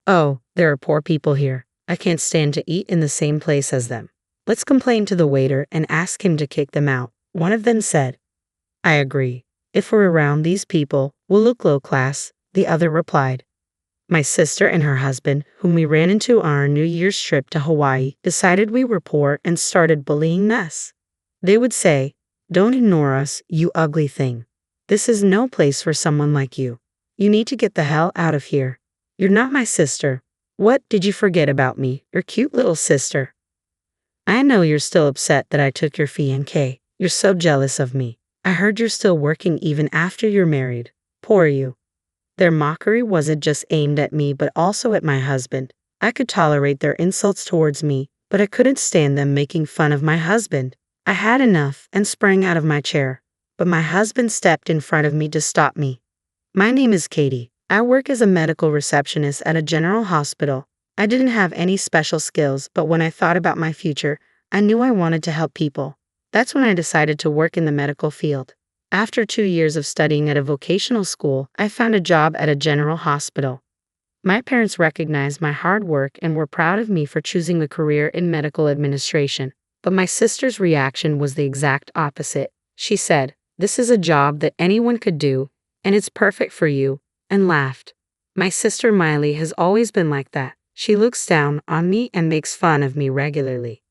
Oh, there are poor people here. I can't stand to eat in the same place as them. Let's complain to the waiter and ask him to kick them out, one of them said. I agree. If we're around these people, we'll look low class, the other replied. My sister and her husband, whom we ran into on our New Year's trip to Hawaii, decided we were poor and started bullying us. They would say, "Don't ignore us, you ugly thing. This is no place for someone like you. You need to get the hell out of here. You're not my sister. What did you forget about me, your cute little sister? I know you're still upset that I took your fiancé. You're so jealous of me. I heard you're still working even after you're married. Poor you." Their mockery wasn't just aimed at me but also at my husband. I could tolerate their insults towards me, but I couldn't stand them making fun of my husband. I had enough and sprang out of my chair, but my husband stepped in front of me to stop me. My name is Katie. I work as a medical receptionist at a general hospital. I didn't have any special skills, but when I thought about my future, I knew I wanted to help people. That's when I decided to work in the medical field. After 2 years of studying at a vocational school, I found a job at a general hospital. My parents recognized my hard work and were proud of me for choosing a career in medical administration. But my sister's reaction was the exact opposite. She said, "This is a job that anyone could do, and it's perfect for you," and laughed. My sister Miley has always been like that. She looks down on me and makes fun of me regularly.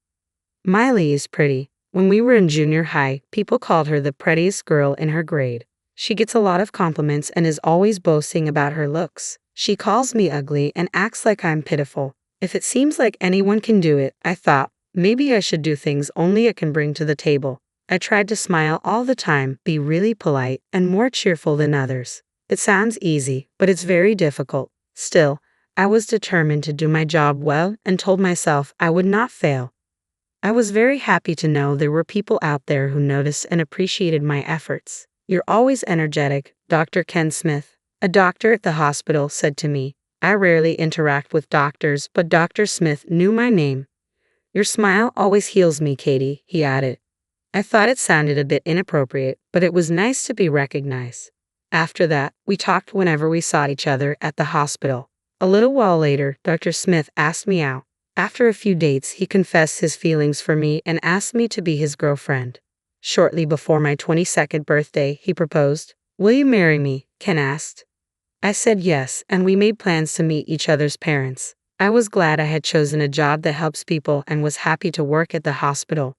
Miley is pretty. When we were in junior high, people called her the prettiest girl in her grade. She gets a lot of compliments and is always boasting about her looks. She calls me ugly and acts like I'm pitiful. If it seems like anyone can do it, I thought, maybe I should do things only I can bring to the table. I tried to smile all the time, be really polite, and more cheerful than others. It sounds easy, but it's very difficult. Still, I was determined to do my job well and told myself I would not fail. I was very happy to know there were people out there who noticed and appreciated my efforts. "You're always energetic," Dr. Ken Smith, a doctor at the hospital, said to me. I rarely interact with doctors, but Dr. Smith knew my name. "Your smile always heals me, Katie," he added. I thought it sounded a bit inappropriate, but it was nice to be recognized. After that, we talked whenever we saw each other at the hospital. A little while later, Dr. Smith asked me out. After a few dates, he confessed his feelings for me and asked me to be his girlfriend. Shortly before my 22nd birthday, he proposed. "Will you marry me?" Ken asked. I said yes, and we made plans to meet each other's parents. I was glad I had chosen a job that helps people and was happy to work at the hospital.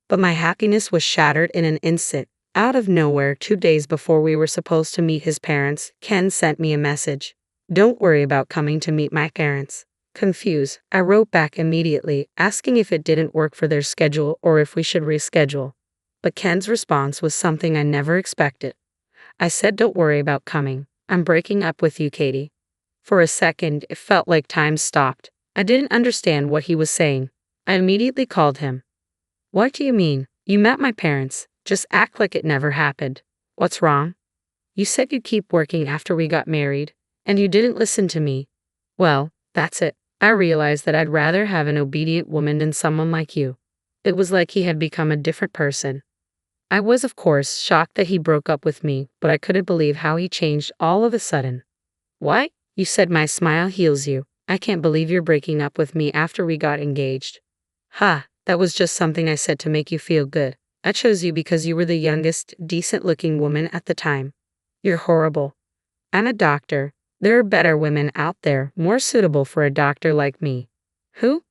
But my happiness was shattered in an instant. Out of nowhere, 2 days before we were supposed to meet his parents, Ken sent me a message. "Don't worry about coming to meet my parents." Confused, I wrote back immediately, asking if it didn't work for their schedule or if we should reschedule. But Ken's response was something I never expected. I said, "Don't worry about coming. I'm breaking up with you, Katie." For a second, it felt like time stopped. I didn't understand what he was saying. I immediately called him. "What do you mean? You met my parents. Just act like it never happened. What's wrong? You said you'd keep working after we got married, and you didn't listen to me." "Well, that's it. I realized that I'd rather have an obedient woman than someone like you." It was like he had become a different person. I was, of course, shocked that he broke up with me, but I couldn't believe how he changed all of a sudden. "What? You said my smile heals you. I can't believe you're breaking up with me after we got engaged." "Ha, that was just something I said to make you feel good. I chose you because you were the youngest, decent-looking woman at the time." "You're horrible. I'm a doctor. There are better women out there, more suitable for a doctor like me." "Who?"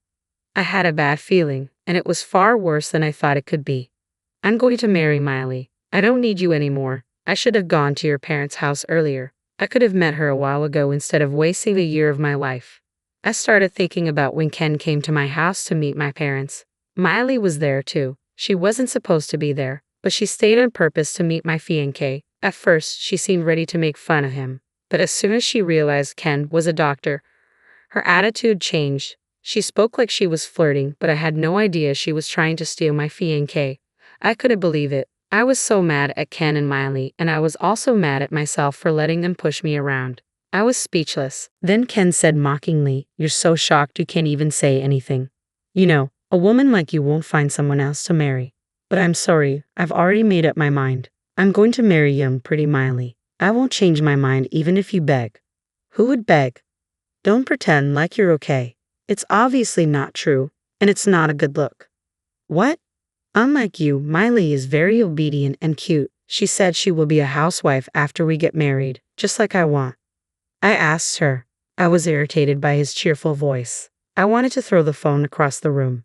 I had a bad feeling, and it was far worse than I thought it could be. "I'm going to marry Miley. I don't need you anymore. I should have gone to your parents' house earlier. I could have met her a while ago instead of wasting a year of my life." I started thinking about when Ken came to my house to meet my parents. Miley was there too. She wasn't supposed to be there, but she stayed on purpose to meet my fiancé. At first, she seemed ready to make fun of him. But as soon as she realized Ken was a doctor, her attitude changed. She spoke like she was flirting, but I had no idea she was trying to steal my fiancé. I couldn't believe it. I was so mad at Ken and Miley, and I was also mad at myself for letting them push me around. I was speechless. Then Ken said mockingly, "You're so shocked you can't even say anything. You know, a woman like you won't find someone else to marry. But I'm sorry, I've already made up my mind. I'm going to marry young, pretty Miley. I won't change my mind even if you beg." "Who would beg?" Don't pretend like you're okay. It's obviously not true, and it's not a good look. What? Unlike you, Miley is very obedient and cute. She said she will be a housewife after we get married, just like I want. I asked her. I was irritated by his cheerful voice. I wanted to throw the phone across the room.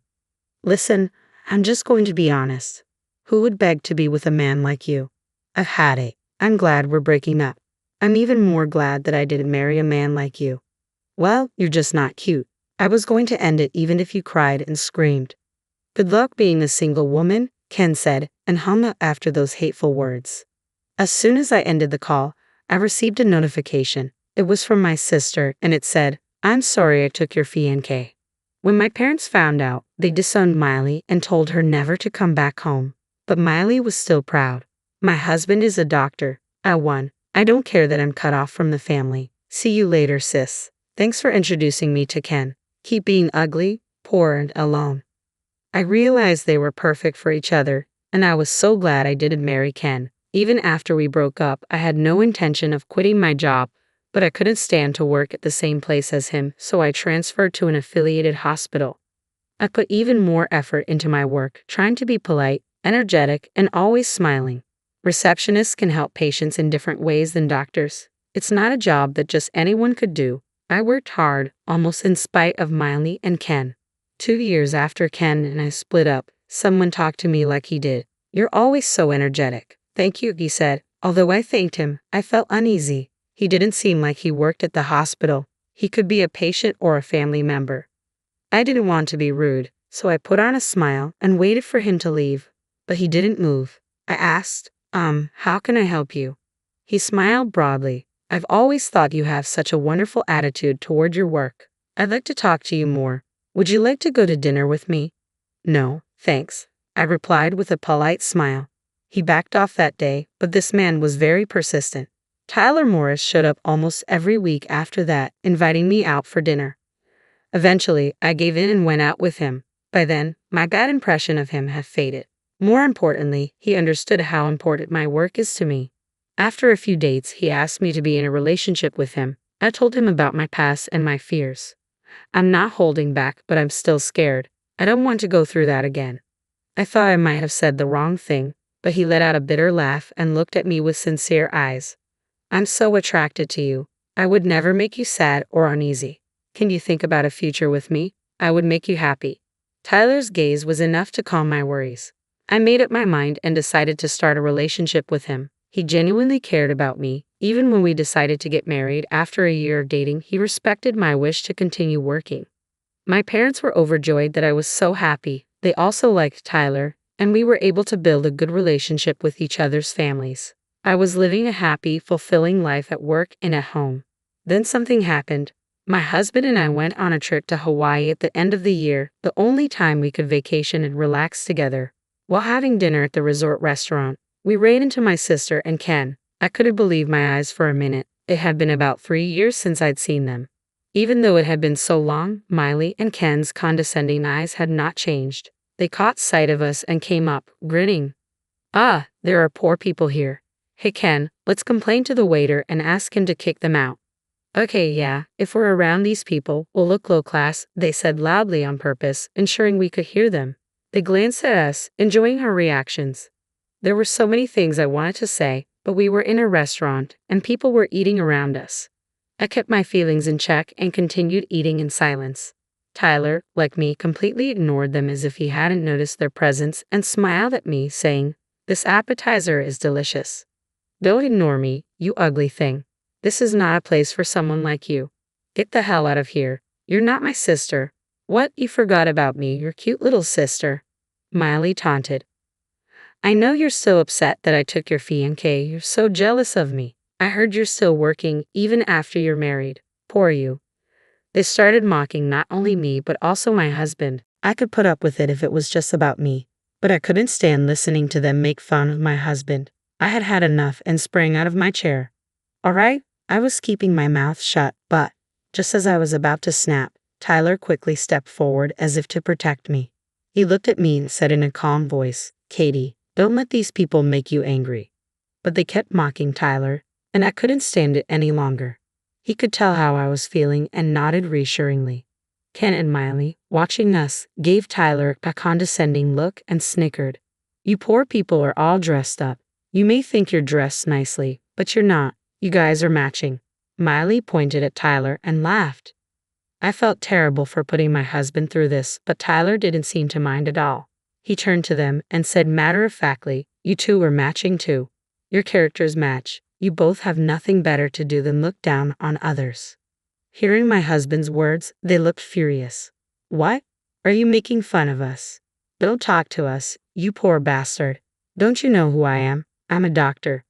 Listen, I'm just going to be honest. Who would beg to be with a man like you? I've had it. I'm glad we're breaking up. I'm even more glad that I didn't marry a man like you. Well, you're just not cute. I was going to end it even if you cried and screamed. Good luck being a single woman, Ken said, and hung up after those hateful words. As soon as I ended the call, I received a notification. It was from my sister, and it said, "I'm sorry I took your fiancé." When my parents found out, they disowned Miley and told her never to come back home. But Miley was still proud. My husband is a doctor. I won. I don't care that I'm cut off from the family. See you later, sis. Thanks for introducing me to Ken. Keep being ugly, poor, and alone. I realized they were perfect for each other, and I was so glad I didn't marry Ken. Even after we broke up, I had no intention of quitting my job, but I couldn't stand to work at the same place as him, so I transferred to an affiliated hospital. I put even more effort into my work, trying to be polite, energetic, and always smiling. Receptionists can help patients in different ways than doctors. It's not a job that just anyone could do. I worked hard, almost in spite of Miley and Ken. 2 years after Ken and I split up, someone talked to me like he did. "You're always so energetic." "Thank you," he said. Although I thanked him, I felt uneasy. He didn't seem like he worked at the hospital. He could be a patient or a family member. I didn't want to be rude, so I put on a smile and waited for him to leave. But he didn't move. I asked, how can I help you?" He smiled broadly. "I've always thought you have such a wonderful attitude toward your work. I'd like to talk to you more. Would you like to go to dinner with me?" "No, thanks," I replied with a polite smile. He backed off that day, but this man was very persistent. Tyler Morris showed up almost every week after that, inviting me out for dinner. Eventually, I gave in and went out with him. By then, my bad impression of him had faded. More importantly, he understood how important my work is to me. After a few dates, he asked me to be in a relationship with him. I told him about my past and my fears. I'm not holding back, but I'm still scared. I don't want to go through that again. I thought I might have said the wrong thing, but he let out a bitter laugh and looked at me with sincere eyes. "I'm so attracted to you. I would never make you sad or uneasy. Can you think about a future with me? I would make you happy." Tyler's gaze was enough to calm my worries. I made up my mind and decided to start a relationship with him. He genuinely cared about me. Even when we decided to get married after a year of dating, he respected my wish to continue working. My parents were overjoyed that I was so happy. They also liked Tyler, and we were able to build a good relationship with each other's families. I was living a happy, fulfilling life at work and at home. Then something happened. My husband and I went on a trip to Hawaii at the end of the year, the only time we could vacation and relax together. While having dinner at the resort restaurant, we ran into my sister and Ken. I couldn't believe my eyes for a minute. It had been about 3 years since I'd seen them. Even though it had been so long, Miley and Ken's condescending eyes had not changed. They caught sight of us and came up, grinning. "Ah, there are poor people here. Hey Ken, let's complain to the waiter and ask him to kick them out." "Okay, yeah, if we're around these people, we'll look low class," they said loudly on purpose, ensuring we could hear them. They glanced at us, enjoying our reactions. There were so many things I wanted to say, but we were in a restaurant, and people were eating around us. I kept my feelings in check and continued eating in silence. Tyler, like me, completely ignored them as if he hadn't noticed their presence and smiled at me, saying, "This appetizer is delicious." "Don't ignore me, you ugly thing. This is not a place for someone like you. Get the hell out of here. You're not my sister." "What, you forgot about me, your cute little sister?" Miley taunted. "I know you're so upset that I took your fiancé. You're so jealous of me. I heard you're still working, even after you're married. Poor you." They started mocking not only me but also my husband. I could put up with it if it was just about me, but I couldn't stand listening to them make fun of my husband. I had had enough and sprang out of my chair. "All right," I was keeping my mouth shut, but, just as I was about to snap, Tyler quickly stepped forward as if to protect me. He looked at me and said in a calm voice, "Katie, don't let these people make you angry." But they kept mocking Tyler, and I couldn't stand it any longer. He could tell how I was feeling and nodded reassuringly. Ken and Miley, watching us, gave Tyler a condescending look and snickered. You poor people are all dressed up. You may think you're dressed nicely, but you're not. You guys are matching. Miley pointed at Tyler and laughed. I felt terrible for putting my husband through this, but Tyler didn't seem to mind at all. He turned to them and said matter-of-factly, you two are matching too. Your characters match. You both have nothing better to do than look down on others. Hearing my husband's words, they looked furious. What? Are you making fun of us? Don't talk to us, you poor bastard. Don't you know who I am? I'm a doctor.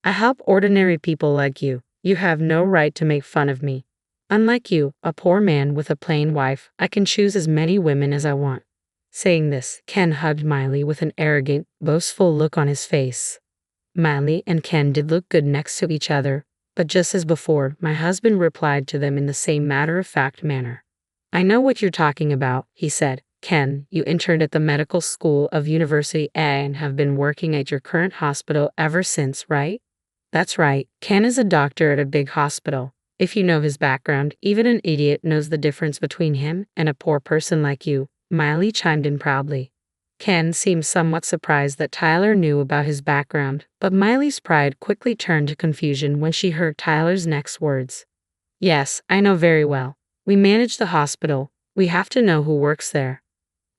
I help ordinary people like you. You have no right to make fun of me. Unlike you, a poor man with a plain wife, I can choose as many women as I want. Saying this, Ken hugged Miley with an arrogant, boastful look on his face. Miley and Ken did look good next to each other, but just as before, my husband replied to them in the same matter-of-fact manner. I know what you're talking about, he said. Ken, you interned at the medical school of University A and have been working at your current hospital ever since, right? That's right, Ken is a doctor at a big hospital. If you know his background, even an idiot knows the difference between him and a poor person like you, Miley chimed in proudly. Ken seemed somewhat surprised that Tyler knew about his background, but Miley's pride quickly turned to confusion when she heard Tyler's next words. Yes, I know very well. We manage the hospital. We have to know who works there.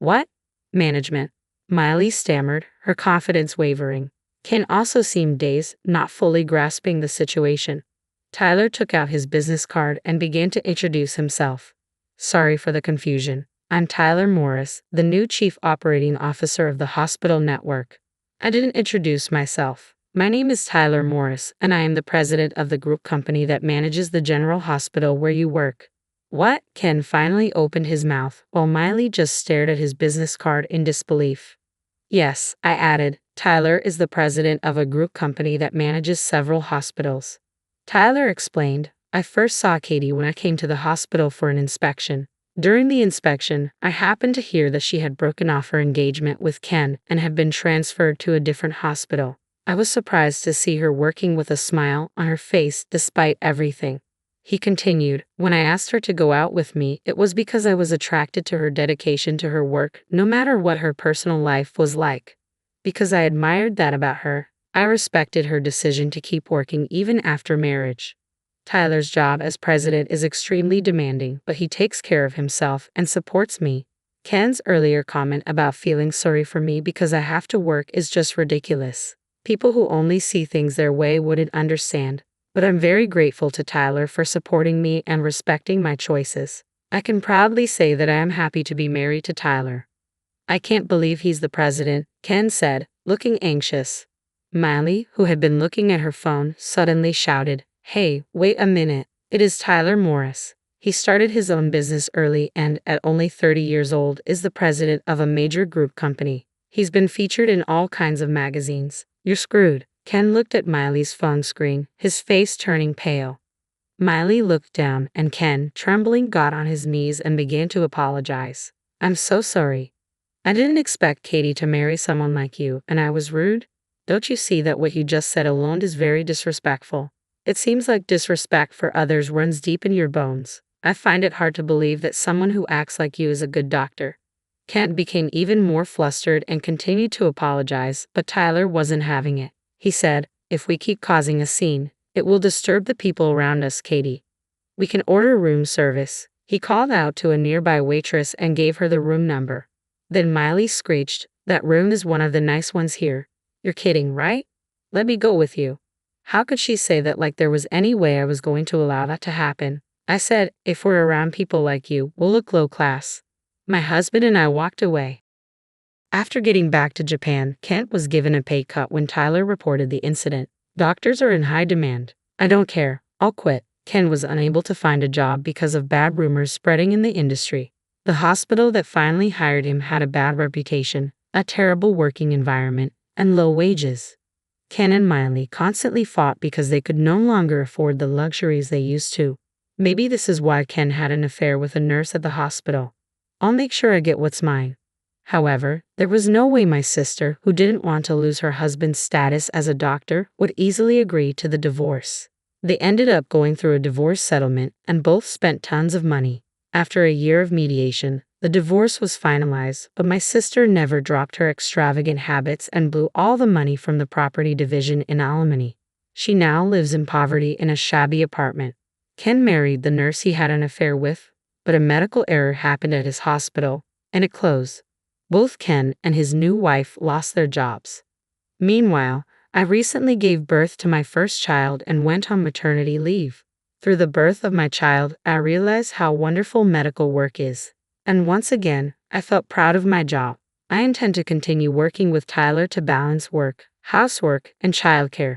What? Management. Miley stammered, her confidence wavering. Ken also seemed dazed, not fully grasping the situation. Tyler took out his business card and began to introduce himself. Sorry for the confusion. I'm Tyler Morris, the new Chief Operating Officer of the hospital network. I didn't introduce myself. My name is Tyler Morris, and I am the president of the group company that manages the general hospital where you work. What? Ken finally opened his mouth, while Miley just stared at his business card in disbelief. Yes, I added, Tyler is the president of a group company that manages several hospitals. Tyler explained, I first saw Katie when I came to the hospital for an inspection. During the inspection, I happened to hear that she had broken off her engagement with Ken and had been transferred to a different hospital. I was surprised to see her working with a smile on her face despite everything. He continued, when I asked her to go out with me, it was because I was attracted to her dedication to her work, no matter what her personal life was like. Because I admired that about her, I respected her decision to keep working even after marriage. Tyler's job as president is extremely demanding, but he takes care of himself and supports me. Ken's earlier comment about feeling sorry for me because I have to work is just ridiculous. People who only see things their way wouldn't understand, but I'm very grateful to Tyler for supporting me and respecting my choices. I can proudly say that I am happy to be married to Tyler. I can't believe he's the president, Ken said, looking anxious. Miley, who had been looking at her phone, suddenly shouted, Hey, wait a minute. It is Tyler Morris. He started his own business early and, at only 30 years old, is the president of a major group company. He's been featured in all kinds of magazines. You're screwed. Ken looked at Miley's phone screen, his face turning pale. Miley looked down, and Ken, trembling, got on his knees and began to apologize. I'm so sorry. I didn't expect Katie to marry someone like you, and I was rude. Don't you see that what you just said alone is very disrespectful? It seems like disrespect for others runs deep in your bones. I find it hard to believe that someone who acts like you is a good doctor. Ken became even more flustered and continued to apologize, but Tyler wasn't having it. He said, If we keep causing a scene, it will disturb the people around us, Katie. We can order room service. He called out to a nearby waitress and gave her the room number. Then Miley screeched, That room is one of the nice ones here. You're kidding, right? Let me go with you. How could she say that like there was any way I was going to allow that to happen? I said, if we're around people like you, we'll look low class. My husband and I walked away. After getting back to Japan, Kent was given a pay cut when Tyler reported the incident. Doctors are in high demand. I don't care. I'll quit. Ken was unable to find a job because of bad rumors spreading in the industry. The hospital that finally hired him had a bad reputation, a terrible working environment, and low wages. Ken and Miley constantly fought because they could no longer afford the luxuries they used to. Maybe this is why Ken had an affair with a nurse at the hospital. I'll make sure I get what's mine. However, there was no way my sister, who didn't want to lose her husband's status as a doctor, would easily agree to the divorce. They ended up going through a divorce settlement and both spent tons of money. After a year of mediation, the divorce was finalized, but my sister never dropped her extravagant habits and blew all the money from the property division in alimony. She now lives in poverty in a shabby apartment. Ken married the nurse he had an affair with, but a medical error happened at his hospital, and it closed. Both Ken and his new wife lost their jobs. Meanwhile, I recently gave birth to my first child and went on maternity leave. Through the birth of my child, I realized how wonderful medical work is. And once again, I felt proud of my job. I intend to continue working with Tyler to balance work, housework, and childcare.